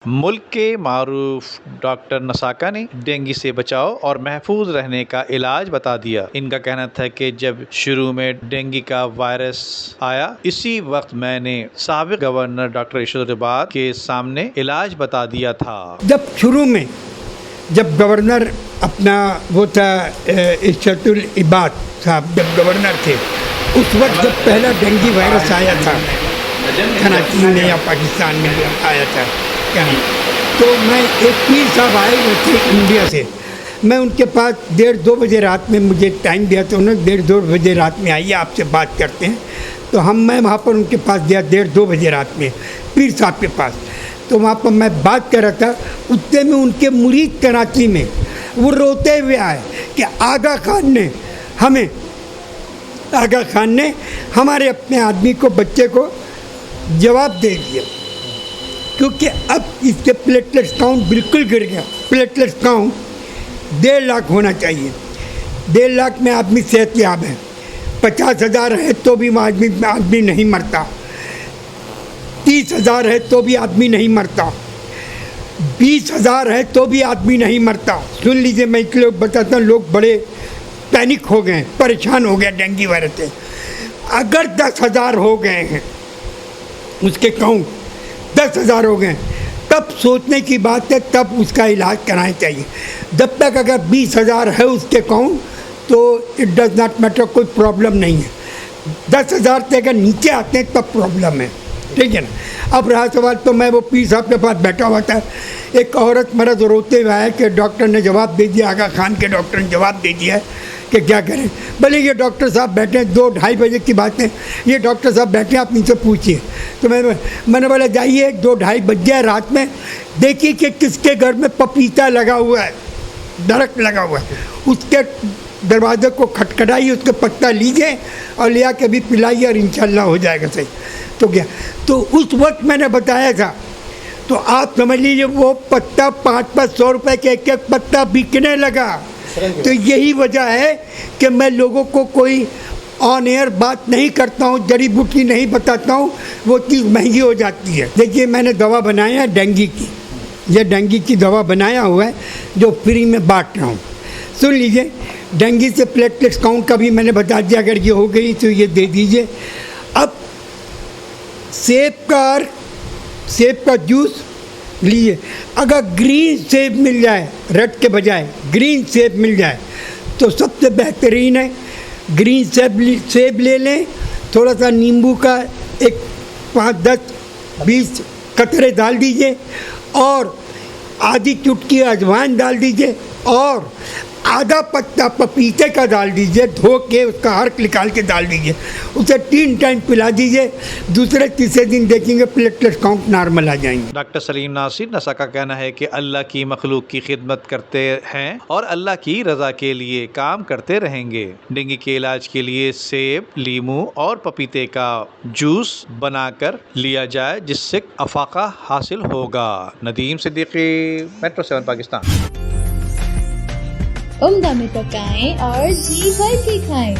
मुल्क के मारूफ डॉक्टर नसाका ने डेंगू से बचाव और महफूज रहने का इलाज बता दिया। इनका कहना था कि जब शुरू में डेंगू का वायरस आया, इसी वक्त मैंने साबिक गवर्नर डॉक्टर इरशाद रिबात के सामने इलाज बता दिया था। जब शुरू में जब गवर्नर अपना वो था इरशाद रिबात साहब जब गवर्नर थे, उस वक्त जब पहला डेंगू वायरस आया था कराची में या पाकिस्तान में आया था क्या, तो मैं एक पीर साहब आए हुए थे इंडिया से, मैं उनके पास 1:30-2 बजे रात में मुझे टाइम दिया, तो उन्होंने 1:30-2 बजे रात में आइए आपसे बात करते हैं। तो मैं वहाँ पर उनके पास गया 1:30-2 बजे रात में पीर साहब के पास, तो वहाँ पर मैं बात कर रहा था। उतने में उनके मुरीद कराची में वो रोते हुए आए कि आगा खान ने हमारे अपने आदमी को, बच्चे को जवाब दे दिया, क्योंकि अब इसके प्लेटलेट्स काउंट बिल्कुल गिर गया। प्लेटलेट्स काउंट 1.5 लाख होना चाहिए। 1.5 लाख में आदमी सेहतयाब है। 50,000 है तो भी आदमी नहीं मरता। 30,000 है तो भी आदमी नहीं मरता। 20,000 है तो भी आदमी नहीं मरता। सुन लीजिए, मैं इसलिए बताता हूँ, लोग बड़े पैनिक हो गए, परेशान हो गए डेंगू वायरस से। अगर 10,000 हो गए हैं, उसके काउंट 10,000 हो गए, तब सोचने की बात है, तब उसका इलाज कराना चाहिए। जब तक अगर 20,000 है उसके काउंट, तो इट डज़ नॉट मैटर, कोई प्रॉब्लम नहीं है। 10,000 से अगर नीचे आते हैं तब प्रॉब्लम है, ठीक है ना। अब रहा सवाल, तो मैं वो पीर साहब के पास बैठा हुआ था, एक औरत मर्द रोते हुए आया कि डॉक्टर ने जवाब दे दिया, आगा खान के डॉक्टर ने जवाब दे दिया कि क्या करें। भले ये डॉक्टर साहब बैठे, 2-2:30 बजे की बात है, ये डॉक्टर साहब बैठे, आप इनसे पूछिए। तो मैंने बोला जाइए, 2-2:30 बज गया रात में, देखिए कि किसके घर में पपीता लगा हुआ है, दरख्त लगा हुआ है, उसके दरवाजे को खटखटाइए, उसके पत्ता लीजिए और ले आके भी पिलाइए और इंशाल्लाह हो जाएगा सही। तो क्या, तो उस वक्त मैंने बताया था, तो आप समझ लीजिए वो पत्ता 500-500 रुपये के एक पत्ता बिकने लगा। तो यही वजह है कि मैं लोगों को कोई ऑन एयर बात नहीं करता हूँ, जड़ी बूटी नहीं बताता हूँ, वो चीज़ महंगी हो जाती है। देखिए, मैंने दवा बनाया है डेंगू की, ये डेंगू की दवा बनाया हुआ है जो फ्री में बांट रहा हूँ। सुन लीजिए, डेंगू से प्लेटलेट्स काउंट का भी मैंने बता दिया, अगर ये हो गई तो ये दे दीजिए। अब सेब का जूस लीजिए, अगर ग्रीन सेब मिल जाए, रेड के बजाय ग्रीन सेब मिल जाए तो सबसे बेहतरीन है। ग्रीन सेब ले लें, थोड़ा सा नींबू का एक 5-10-20 कतरे डाल दीजिए और आधी चुटकी अजवाइन डाल दीजिए और आधा पत्ता पपीते का डाल दीजिए, धो के उसका हर्क निकाल के डाल दीजिए, उसे 3 टाइम पिला दीजिए। दूसरे तीसरे दिन देखेंगे प्लेटलेट काउंट नॉर्मल आ जाएंगे। डॉक्टर सलीम नासिर नसा का कहना है कि अल्लाह की मखलूक की खिदमत करते हैं और अल्लाह की रजा के लिए काम करते रहेंगे। डेंगू के इलाज के लिए सेब, लीमू और पपीते का जूस बनाकर लिया जाए, जिससे अफाका हासिल होगा। नदीम सिद्दीकी, मेट्रो 7 पाकिस्तान। उम्दा में पकाएं और जी भर के खाएं।